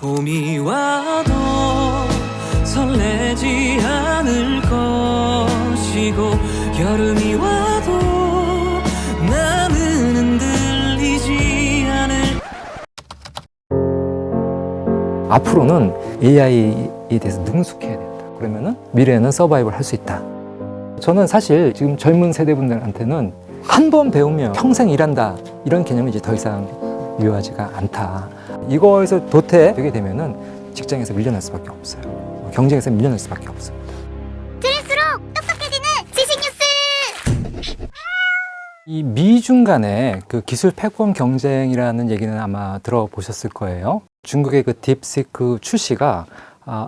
봄이 와도 설레지 않을 것이고 여름이 와도 나는 흔들리지 않을. 앞으로는 AI에 대해서 능숙해야 된다. 그러면은 미래에는 서바이벌 할 수 있다. 저는 사실 지금 젊은 세대분들한테는 한 번 배우면 평생 일한다 이런 개념이 이제 더 이상 유효하지가 않다. 이거에서 도태되게 되면은 직장에서 밀려날 수밖에 없어요. 경쟁에서 밀려날 수밖에 없습니다. 들을수록 똑똑해지는 지식 뉴스. 이 미중 간의 그 기술 패권 경쟁이라는 얘기는 아마 들어보셨을 거예요. 중국의 그 딥시크 출시가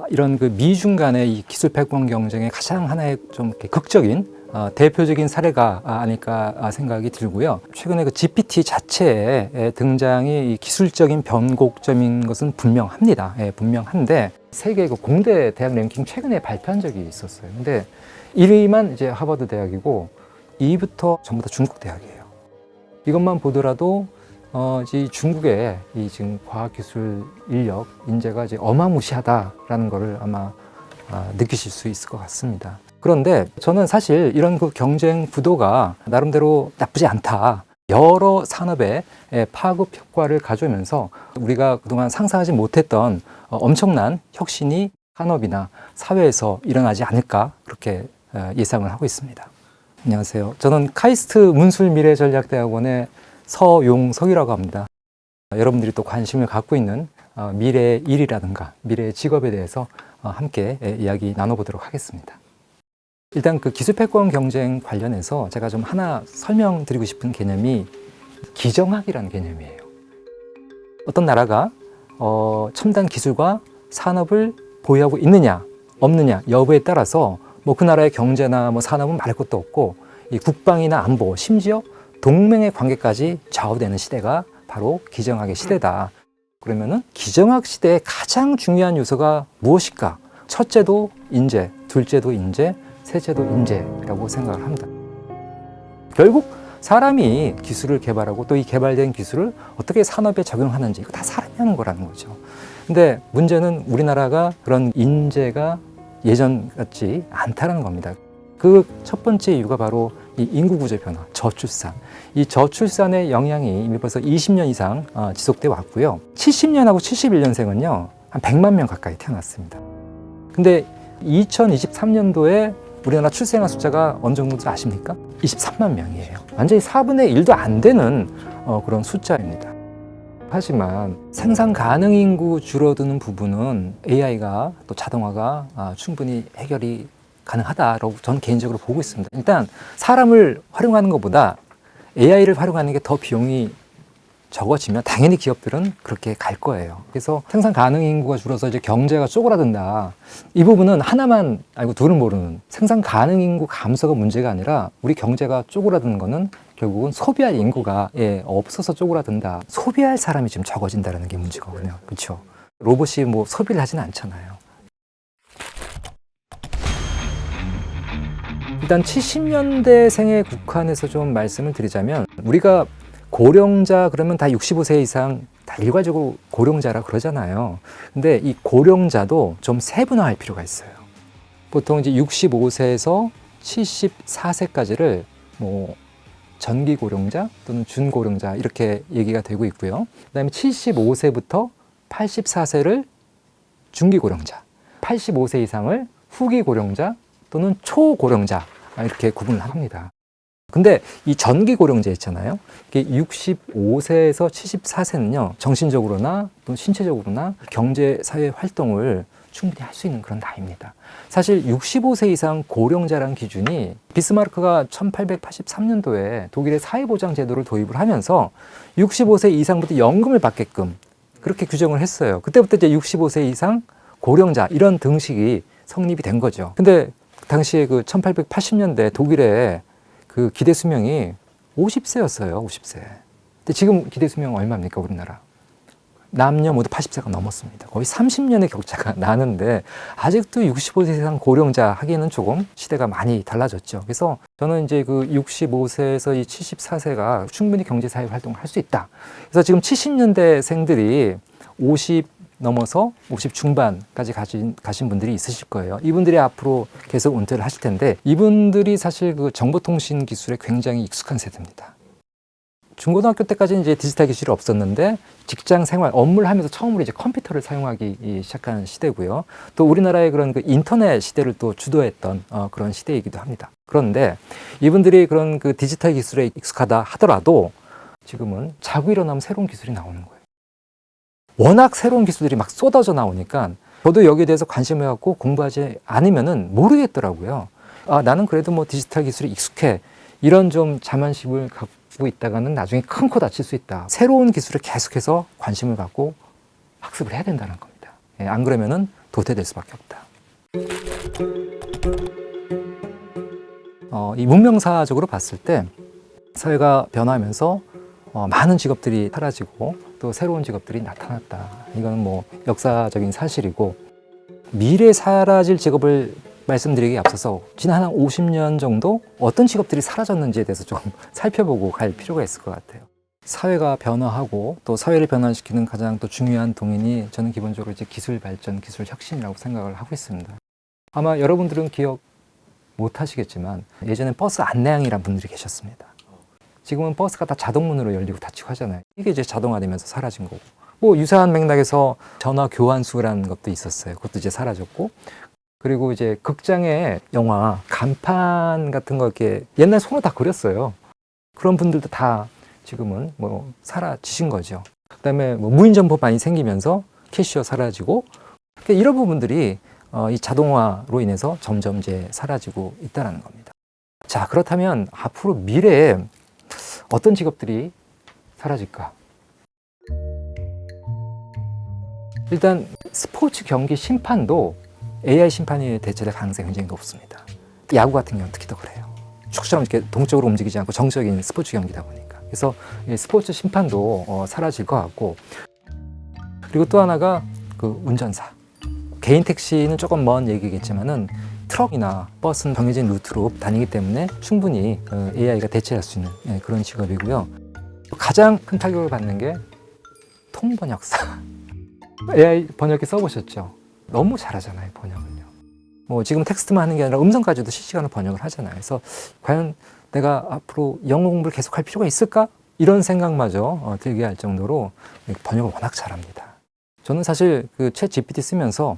이런 그 미중 간의 이 기술 패권 경쟁의 가장 하나의 좀 이렇게 극적인 대표적인 사례가 아닐까 생각이 들고요. 최근에 그 GPT 자체의 등장이 이 기술적인 변곡점인 것은 분명합니다. 예, 분명한데 세계 그 공대 대학 랭킹 최근에 발표한 적이 있었어요. 근데 1위만 이제 하버드 대학이고 2위부터 전부 다 중국 대학이에요. 이것만 보더라도 이 중국의 이 지금 과학기술 인력 인재가 이제 어마무시하다라는 것을 아마 느끼실 수 있을 것 같습니다. 그런데 저는 사실 이런 그 경쟁 구도가 나름대로 나쁘지 않다. 여러 산업에 파급 효과를 가져오면서 우리가 그동안 상상하지 못했던 엄청난 혁신이 산업이나 사회에서 일어나지 않을까 그렇게 예상을 하고 있습니다. 안녕하세요. 저는 카이스트 문술미래전략대학원의 서용석이라고 합니다. 여러분들이 또 관심을 갖고 있는 미래의 일이라든가 미래의 직업에 대해서 함께 이야기 나눠보도록 하겠습니다. 일단 그 기술 패권 경쟁 관련해서 제가 좀 하나 설명드리고 싶은 개념이 기정학이라는 개념이에요. 어떤 나라가 첨단 기술과 산업을 보유하고 있느냐 없느냐 여부에 따라서 뭐 그 나라의 경제나 뭐 산업은 말할 것도 없고 이 국방이나 안보 심지어 동맹의 관계까지 좌우되는 시대가 바로 기정학의 시대다. 그러면은 기정학 시대의 가장 중요한 요소가 무엇일까? 첫째도 인재, 둘째도 인재, 셋째도 인재라고 생각을 합니다. 결국 사람이 기술을 개발하고 또 이 개발된 기술을 어떻게 산업에 적용하는지 이거 다 사람이 하는 거라는 거죠. 근데 문제는 우리나라가 그런 인재가 예전 같지 않다는 겁니다. 그 첫 번째 이유가 바로 이 인구 구조 변화, 저출산. 이 저출산의 영향이 이미 벌써 20년 이상 지속돼 왔고요. 70년하고 71년생은요, 한 100만 명 가까이 태어났습니다. 근데 2023년도에 우리나라 출생아 숫자가 어느 정도인지 아십니까? 23만 명이에요. 완전히 4분의 1도 안 되는 그런 숫자입니다. 하지만 생산 가능 인구 줄어드는 부분은 AI가 또 자동화가 충분히 해결이 가능하다라고 저는 개인적으로 보고 있습니다. 일단 사람을 활용하는 것보다 AI를 활용하는 게 더 비용이 적어지면 당연히 기업들은 그렇게 갈 거예요. 그래서 생산 가능 인구가 줄어서 이제 경제가 쪼그라든다. 이 부분은 하나만 알고 둘은 모르는 생산 가능 인구 감소가 문제가 아니라 우리 경제가 쪼그라드는 거는 결국은 소비할 인구가 없어서 쪼그라든다. 소비할 사람이 지금 적어진다는 게 문제거든요. 그렇죠? 로봇이 뭐 소비를 하진 않잖아요. 일단 70년대생에 국한해서 좀 말씀을 드리자면 우리가 고령자 그러면 다 65세 이상 다 일괄적으로 고령자라 그러잖아요. 근데 이 고령자도 좀 세분화할 필요가 있어요. 보통 이제 65세에서 74세까지를 뭐 전기 고령자 또는 준고령자 이렇게 얘기가 되고 있고요. 그다음에 75세부터 84세를 중기 고령자, 85세 이상을 후기 고령자 또는 초고령자 이렇게 구분을 합니다. 근데 이 전기 고령자 있잖아요. 이게 65세에서 74세는요, 정신적으로나 또 신체적으로나 경제 사회 활동을 충분히 할 수 있는 그런 나이입니다. 사실 65세 이상 고령자라는 기준이 비스마르크가 1883년도에 독일의 사회보장 제도를 도입을 하면서 65세 이상부터 연금을 받게끔 그렇게 규정을 했어요. 그때부터 이제 65세 이상 고령자 이런 등식이 성립이 된 거죠. 근데 당시에 그 1880년대 독일의 그 기대 수명이 50세였어요. 50세. 근데 지금 기대 수명 얼마입니까, 우리나라? 남녀 모두 80세가 넘었습니다. 거의 30년의 격차가 나는데 아직도 65세 이상 고령자 하기에는 조금 시대가 많이 달라졌죠. 그래서 저는 이제 그 65세에서 이 74세가 충분히 경제사회 활동을 할 수 있다. 그래서 지금 70년대생들이 50 넘어서 50 중반까지 가신 분들이 있으실 거예요. 이분들이 앞으로 계속 은퇴를 하실 텐데 이분들이 사실 그 정보통신 기술에 굉장히 익숙한 세대입니다. 중고등학교 때까지는 이제 디지털 기술이 없었는데 직장 생활, 업무를 하면서 처음으로 이제 컴퓨터를 사용하기 시작한 시대고요. 또 우리나라의 그런 그 인터넷 시대를 또 주도했던 그런 시대이기도 합니다. 그런데 이분들이 그런 그 디지털 기술에 익숙하다 하더라도 지금은 자고 일어나면 새로운 기술이 나오는 거예요. 워낙 새로운 기술들이 막 쏟아져 나오니까 저도 여기에 대해서 관심을 갖고 공부하지 않으면은 모르겠더라고요. 아, 나는 그래도 뭐 디지털 기술이 익숙해. 이런 좀 자만심을 갖고 있다가는 나중에 큰 코 다칠 수 있다. 새로운 기술을 계속해서 관심을 갖고 학습을 해야 된다는 겁니다. 예, 안 그러면은 도태될 수밖에 없다. 이 문명사적으로 봤을 때 사회가 변화하면서 많은 직업들이 사라지고 또 새로운 직업들이 나타났다. 이건 뭐 역사적인 사실이고 미래에 사라질 직업을 말씀드리기에 앞서서 지난 한 50년 정도 어떤 직업들이 사라졌는지에 대해서 좀 살펴보고 갈 필요가 있을 것 같아요. 사회가 변화하고 또 사회를 변화시키는 가장 또 중요한 동인이 저는 기본적으로 이제 기술 발전, 기술 혁신이라고 생각을 하고 있습니다. 아마 여러분들은 기억 못 하시겠지만 예전에 버스 안내양이라는 분들이 계셨습니다. 지금은 버스가 다 자동문으로 열리고 닫히고 하잖아요. 이게 이제 자동화되면서 사라진 거고. 뭐 유사한 맥락에서 전화 교환수라는 것도 있었어요. 그것도 이제 사라졌고. 그리고 이제 극장에 영화 간판 같은 거 이렇게 옛날 손으로 다 그렸어요. 그런 분들도 다 지금은 뭐 사라지신 거죠. 그다음에 뭐 무인 점포 많이 생기면서 캐시어 사라지고 이런 부분들이 이 자동화로 인해서 점점 이제 사라지고 있다는 겁니다. 자, 그렇다면 앞으로 미래에 어떤 직업들이 사라질까? 일단 스포츠 경기 심판도 AI 심판이 대체될 가능성이 굉장히 높습니다. 야구 같은 경우는 특히 더 그래요. 축구처럼 이렇게 동적으로 움직이지 않고 정적인 스포츠 경기다 보니까. 그래서 이 스포츠 심판도 사라질 것 같고, 그리고 또 하나가 그 운전사. 개인 택시는 조금 먼 얘기겠지만은 트럭이나 버스는 정해진 루트로 다니기 때문에 충분히 AI가 대체할 수 있는 그런 직업이고요. 가장 큰 타격을 받는 게 통번역사. AI 번역기 써보셨죠? 너무 잘하잖아요, 번역을요. 뭐 지금 텍스트만 하는 게 아니라 음성까지도 실시간으로 번역을 하잖아요. 그래서 과연 내가 앞으로 영어 공부를 계속할 필요가 있을까? 이런 생각마저 들게 할 정도로 번역을 워낙 잘합니다. 저는 사실 그 챗 GPT 쓰면서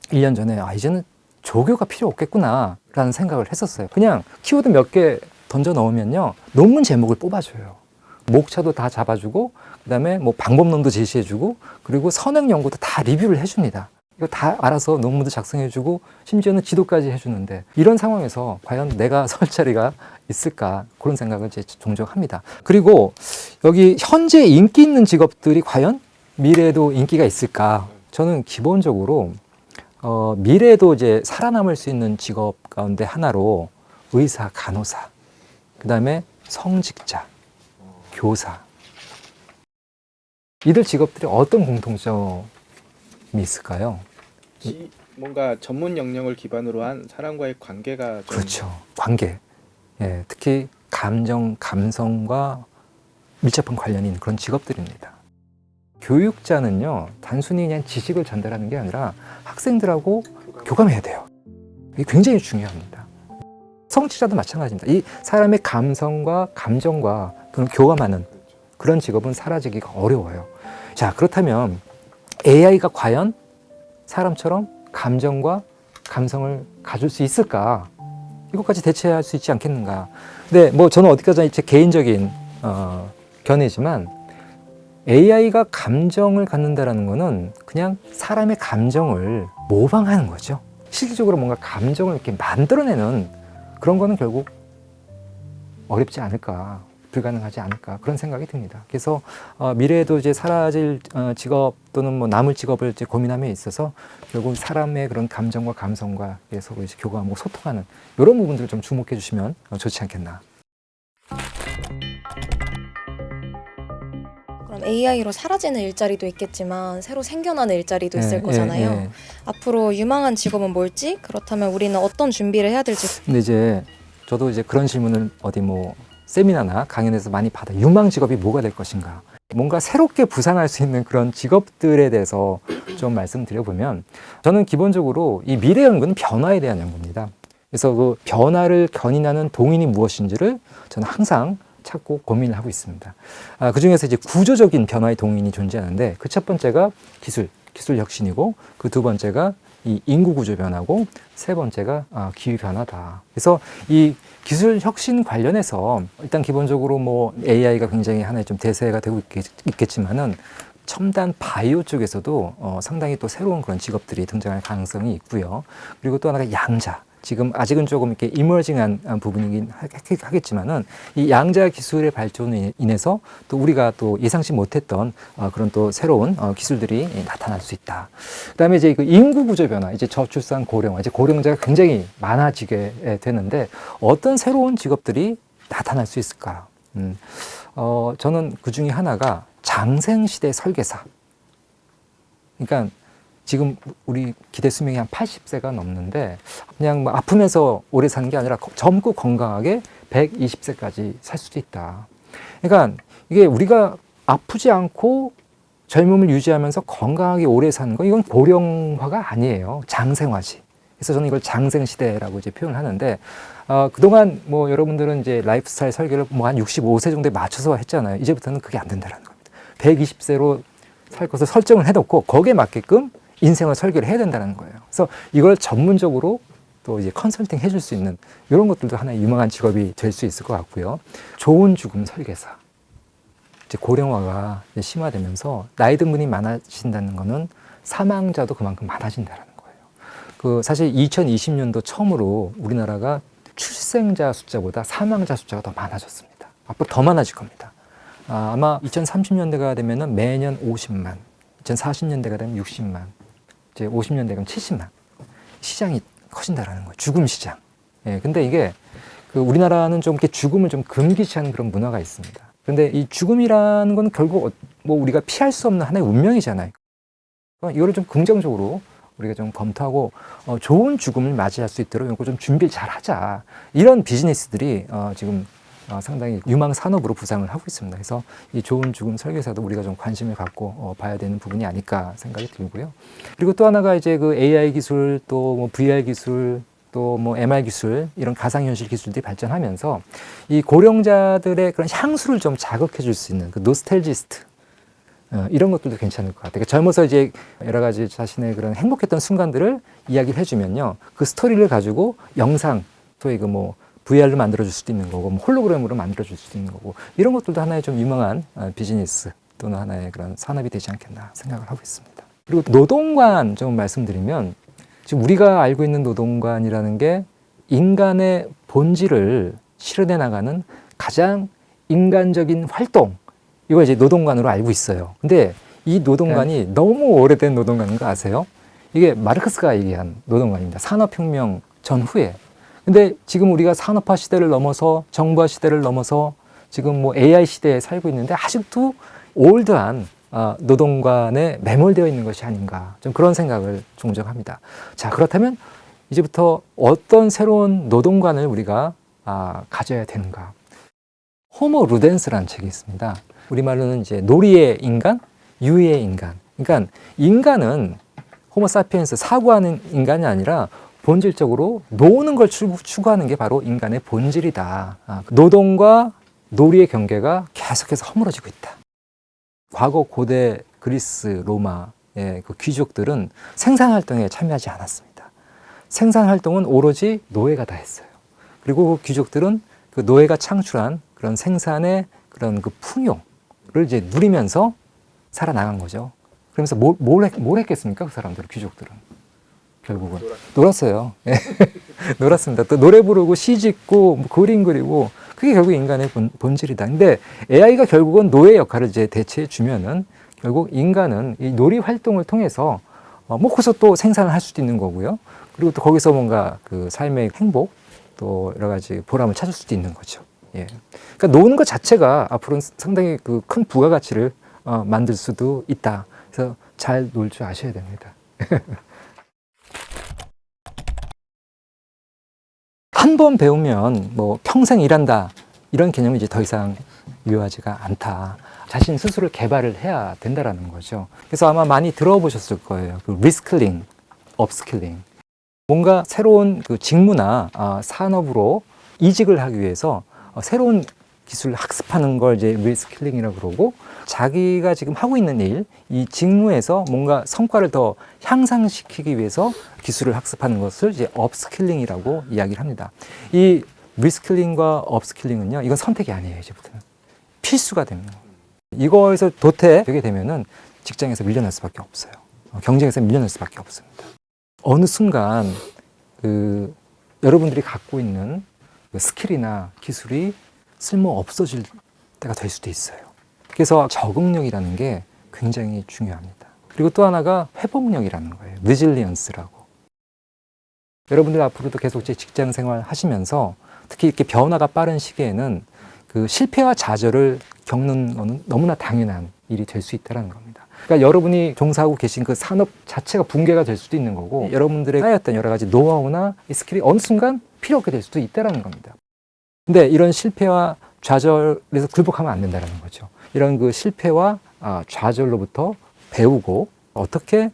1년 전에 이제는 조교가 필요 없겠구나 라는 생각을 했었어요. 그냥 키워드 몇 개 던져 넣으면요, 논문 제목을 뽑아줘요. 목차도 다 잡아주고, 그 다음에 뭐 방법론도 제시해주고, 그리고 선행 연구도 다 리뷰를 해줍니다. 이거 다 알아서 논문도 작성해주고, 심지어는 지도까지 해주는데, 이런 상황에서 과연 내가 설 자리가 있을까, 그런 생각을 이제 종종 합니다. 그리고 여기 현재 인기 있는 직업들이 과연 미래에도 인기가 있을까? 저는 기본적으로 미래에도 이제 살아남을 수 있는 직업 가운데 하나로 의사, 간호사, 그 다음에 성직자, 교사, 이들 직업들이 어떤 공통점이 있을까요? 뭔가 전문 영역을 기반으로 한 사람과의 관계가 좀 그렇죠. 관계. 예, 특히 감정, 감성과 밀접한 관련이 있는 그런 직업들입니다. 교육자는요, 단순히 그냥 지식을 전달하는 게 아니라 학생들하고 교감해야 돼요. 이게 굉장히 중요합니다. 성직자도 마찬가지입니다. 이 사람의 감성과 감정과 그런 교감하는 그런 직업은 사라지기가 어려워요. 자, 그렇다면 AI가 과연 사람처럼 감정과 감성을 가질 수 있을까? 이것까지 대체할 수 있지 않겠는가? 근데 뭐 저는 어디까지나 제 개인적인 견해지만 AI가 감정을 갖는다라는 거는 그냥 사람의 감정을 모방하는 거죠. 실질적으로 뭔가 감정을 이렇게 만들어내는 그런 거는 결국 어렵지 않을까, 불가능하지 않을까, 그런 생각이 듭니다. 그래서 미래에도 이제 사라질 직업 또는 뭐 남을 직업을 이제 고민함에 있어서 결국 사람의 그런 감정과 감성과 서로 이제 교감하고 소통하는 이런 부분들을 좀 주목해 주시면 좋지 않겠나. 그럼 AI로 사라지는 일자리도 있겠지만 새로 생겨나는 일자리도 있을 거잖아요. 앞으로 유망한 직업은 뭘지, 그렇다면 우리는 어떤 준비를 해야 될지. 근데 이제 저도 이제 그런 질문을 어디 뭐 세미나나 강연에서 많이 받아요. 유망 직업이 뭐가 될 것인가. 뭔가 새롭게 부상할 수 있는 그런 직업들에 대해서 좀 말씀드려보면, 저는 기본적으로 이 미래 연구는 변화에 대한 연구입니다. 그래서 그 변화를 견인하는 동인이 무엇인지를 저는 항상 찾고 고민을 하고 있습니다. 그 중에서 이제 구조적인 변화의 동인이 존재하는데, 그 첫 번째가 기술 혁신이고, 그 두 번째가 이 인구 구조 변화고, 세 번째가 기후 변화다. 그래서 이 기술 혁신 관련해서 일단 기본적으로 뭐 AI가 굉장히 하나의 좀 대세가 되고 있겠지만은, 첨단 바이오 쪽에서도 상당히 또 새로운 그런 직업들이 등장할 가능성이 있고요. 그리고 또 하나가 양자. 지금 아직은 조금 이렇게 이머징한 부분이긴 하겠지만은, 이 양자 기술의 발전으로 인해서 또 우리가 또 예상치 못했던 그런 또 새로운 기술들이 나타날 수 있다. 그다음에 이제 그 인구 구조 변화, 이제 저출산 고령화, 이제 고령자가 굉장히 많아지게 되는데 어떤 새로운 직업들이 나타날 수 있을까? 저는 그 중에 하나가 장생시대 설계사. 그러니까 지금 우리 기대 수명이 한 80세가 넘는데, 그냥 뭐 아프면서 오래 사는 게 아니라 젊고 건강하게 120세까지 살 수도 있다. 그러니까 이게 우리가 아프지 않고 젊음을 유지하면서 건강하게 오래 사는 거, 이건 고령화가 아니에요. 장생화지. 그래서 저는 이걸 장생시대라고 이제 표현을 하는데, 그동안 뭐 여러분들은 이제 라이프스타일 설계를 뭐 한 65세 정도에 맞춰서 했잖아요. 이제부터는 그게 안 된다는 겁니다. 120세로 살 것을 설정을 해놓고 거기에 맞게끔 인생을 설계를 해야 된다는 거예요. 그래서 이걸 전문적으로 또 이제 컨설팅 해줄 수 있는 이런 것들도 하나의 유망한 직업이 될 수 있을 것 같고요. 좋은 죽음 설계사. 이제 고령화가 이제 심화되면서 나이 든 분이 많아진다는 거는 사망자도 그만큼 많아진다는 거예요. 사실 2020년도 처음으로 우리나라가 출생자 숫자보다 사망자 숫자가 더 많아졌습니다. 앞으로 더 많아질 겁니다. 아마 2030년대가 되면은 매년 50만, 2040년대가 되면 60만, 이제 50년대 가면 70만. 시장이 커진다라는 거예요. 죽음 시장. 예, 근데 이게 우리나라는 좀 이렇게 죽음을 좀 금기시하는 그런 문화가 있습니다. 그런데 이 죽음이라는 건 결국 뭐 우리가 피할 수 없는 하나의 운명이잖아요. 이거를 좀 긍정적으로 우리가 좀 검토하고 좋은 죽음을 맞이할 수 있도록 이거 좀 준비를 잘 하자. 이런 비즈니스들이 지금 상당히 유망 산업으로 부상을 하고 있습니다. 그래서 이 좋은 죽음 설계사도 우리가 좀 관심을 갖고 봐야 되는 부분이 아닐까 생각이 들고요. 그리고 또 하나가 이제 그 AI 기술, 또 뭐 VR 기술, 또 뭐 MR 기술, 이런 가상현실 기술들이 발전하면서 이 고령자들의 그런 향수를 좀 자극해 줄 수 있는 그 노스텔지스트, 이런 것들도 괜찮을 것 같아요. 그러니까 젊어서 이제 여러 가지 자신의 그런 행복했던 순간들을 이야기를 해주면요, 그 스토리를 가지고 영상, 또 이거 뭐 VR로 만들어줄 수도 있는 거고, 뭐 홀로그램으로 만들어줄 수도 있는 거고, 이런 것들도 하나의 좀 유망한 비즈니스 또는 하나의 그런 산업이 되지 않겠나 생각을 하고 있습니다. 그리고 노동관 좀 말씀드리면, 지금 우리가 알고 있는 노동관이라는 게 인간의 본질을 실현해 나가는 가장 인간적인 활동, 이걸 이제 노동관으로 알고 있어요. 근데 이 노동관이 너무 오래된 노동관인 거 아세요? 이게 마르크스가 얘기한 노동관입니다. 산업혁명 전후에. 근데 지금 우리가 산업화 시대를 넘어서 정보화 시대를 넘어서 지금 뭐 AI 시대에 살고 있는데 아직도 올드한 노동관에 매몰되어 있는 것이 아닌가, 좀 그런 생각을 종종 합니다. 자, 그렇다면 이제부터 어떤 새로운 노동관을 우리가 가져야 되는가? 호모 루덴스라는 책이 있습니다. 우리말로는 이제 놀이의 인간, 유의의 인간. 그러니까 인간은 호모사피엔스, 사고하는 인간이 아니라 본질적으로 노는 걸 추구하는 게 바로 인간의 본질이다. 노동과 놀이의 경계가 계속해서 허물어지고 있다. 과거 고대 그리스, 로마의 그 귀족들은 생산활동에 참여하지 않았습니다. 생산활동은 오로지 노예가 다 했어요. 그리고 그 귀족들은 그 노예가 창출한 그런 생산의 그런 그 풍요를 이제 누리면서 살아나간 거죠. 그러면서 뭘 했겠습니까? 그 사람들은, 귀족들은. 결국은 놀았어요. 네. 놀았습니다. 또 노래 부르고 시 짓고 뭐 그림 그리고, 그게 결국 인간의 본질이다. 근데 AI가 결국은 노예 역할을 이제 대체해 주면은 결국 인간은 이 놀이 활동을 통해서 뭐 거기서 또 생산을 할 수도 있는 거고요. 그리고 또 거기서 뭔가 그 삶의 행복, 또 여러 가지 보람을 찾을 수도 있는 거죠. 예. 그러니까 노는 것 자체가 앞으로는 상당히 그 큰 부가가치를 만들 수도 있다. 그래서 잘 놀 줄 아셔야 됩니다. 한 번 배우면 뭐 평생 일한다, 이런 개념이 이제 더 이상 유효하지가 않다. 자신 스스로 개발을 해야 된다라는 거죠. 그래서 아마 많이 들어보셨을 거예요. 그 리스킬링, 업스킬링. 뭔가 새로운 그 직무나 산업으로 이직을 하기 위해서 새로운 기술을 학습하는 걸 이제 리스킬링이라고 그러고, 자기가 지금 하고 있는 일, 이 직무에서 뭔가 성과를 더 향상시키기 위해서 기술을 학습하는 것을 이제 업스킬링이라고 이야기를 합니다. 이 리스킬링과 업스킬링은요, 이건 선택이 아니에요. 이제부터는 필수가 됩니다. 이거에서 도태되게 되면은 직장에서 밀려날 수밖에 없어요. 경쟁에서 밀려날 수밖에 없습니다. 어느 순간 그 여러분들이 갖고 있는 그 스킬이나 기술이 쓸모 없어질 때가 될 수도 있어요. 그래서 적응력이라는 게 굉장히 중요합니다. 그리고 또 하나가 회복력이라는 거예요. resilience라고. 여러분들 앞으로도 계속 제 직장 생활 하시면서 특히 이렇게 변화가 빠른 시기에는 그 실패와 좌절을 겪는 것은 너무나 당연한 일이 될 수 있다는 겁니다. 그러니까 여러분이 종사하고 계신 그 산업 자체가 붕괴가 될 수도 있는 거고, 여러분들의 쌓였던 여러 가지 노하우나 이 스킬이 어느 순간 필요 없게 될 수도 있다는 겁니다. 근데 이런 실패와 좌절에서 굴복하면 안 된다는 거죠. 이런 그 실패와 좌절로부터 배우고 어떻게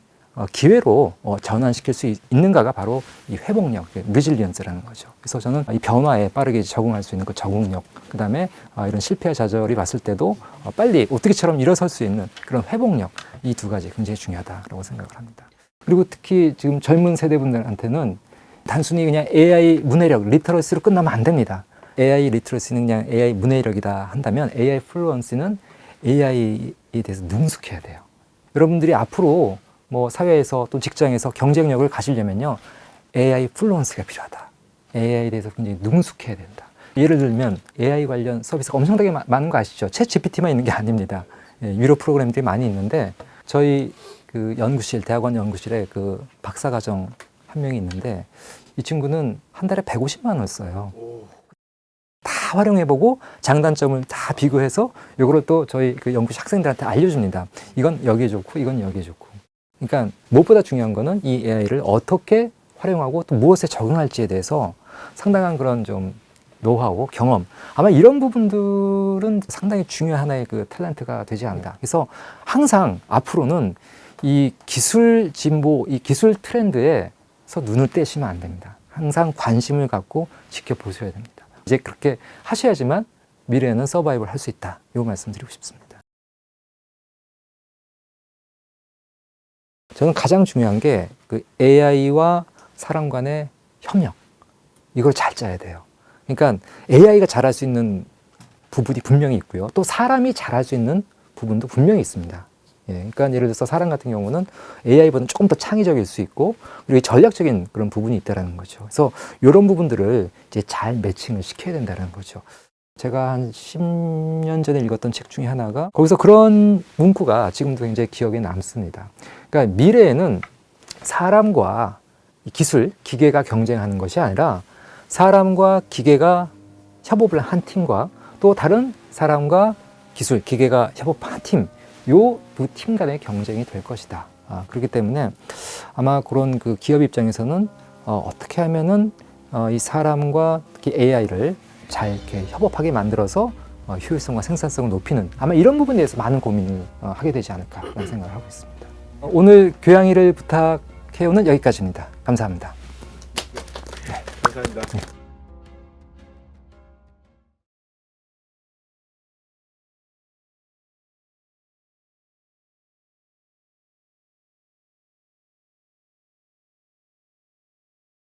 기회로 전환시킬 수 있는가가 바로 이 회복력, 리질리언스라는 거죠. 그래서 저는 이 변화에 빠르게 적응할 수 있는 그 적응력, 그 다음에 이런 실패와 좌절이 왔을 때도 빨리 어떻게처럼 일어설 수 있는 그런 회복력, 이 두 가지 굉장히 중요하다고 생각을 합니다. 그리고 특히 지금 젊은 세대분들한테는 단순히 그냥 AI 문해력, 리터러시로 끝나면 안 됩니다. AI 리터러시는 그냥 AI 문해력이다 한다면 AI 플루언시는 AI에 대해서 능숙해야 돼요. 여러분들이 앞으로 뭐 사회에서 또 직장에서 경쟁력을 가지려면요, AI 플루언스가 필요하다. AI에 대해서 굉장히 능숙해야 된다. 예를 들면 AI 관련 서비스가 엄청나게 많은 거 아시죠? 챗 GPT만 있는 게 아닙니다. 유료 프로그램들이 많이 있는데, 저희 그 연구실, 대학원 연구실에 그 박사과정 한 명이 있는데, 이 친구는 한 달에 150만 원을 써요. 다 활용해보고 장단점을 다 비교해서 이거를 또 저희 그 연구실 학생들한테 알려줍니다. 이건 여기에 좋고 이건 여기에 좋고. 그러니까 무엇보다 중요한 거는 이 AI를 어떻게 활용하고 또 무엇에 적응할지에 대해서 상당한 그런 좀 노하우, 경험, 아마 이런 부분들은 상당히 중요한 하나의 그 탤런트가 되지 않을까. 그래서 항상 앞으로는 이 기술 진보, 이 기술 트렌드에서 눈을 떼시면 안 됩니다. 항상 관심을 갖고 지켜보셔야 됩니다. 이제 그렇게 하셔야지만 미래에는 서바이벌 할 수 있다. 이 말씀드리고 싶습니다. 저는 가장 중요한 게 그 AI와 사람 간의 협력. 이걸 잘 짜야 돼요. 그러니까 AI가 잘할 수 있는 부분이 분명히 있고요. 또 사람이 잘할 수 있는 부분도 분명히 있습니다. 예, 그러니까 예를 들어서 사람 같은 경우는 AI보다는 조금 더 창의적일 수 있고, 그리고 전략적인 그런 부분이 있다는 거죠. 그래서 이런 부분들을 이제 잘 매칭을 시켜야 된다는 거죠. 제가 한 10년 전에 읽었던 책 중에 하나가, 거기서 그런 문구가 지금도 굉장히 기억에 남습니다. 그러니까 미래에는 사람과 기술, 기계가 경쟁하는 것이 아니라 사람과 기계가 협업을 한 팀과 또 다른 사람과 기술, 기계가 협업한 팀, 요 두 팀 간의 경쟁이 될 것이다. 그렇기 때문에 아마 그런 그 기업 입장에서는 어떻게 하면은 이 사람과 특히 AI를 잘 이렇게 협업하게 만들어서 효율성과 생산성을 높이는, 아마 이런 부분에 대해서 많은 고민을 하게 되지 않을까라는 생각을 하고 있습니다. 오늘 교양일을 부탁해요는 여기까지입니다. 감사합니다. 감사합니다.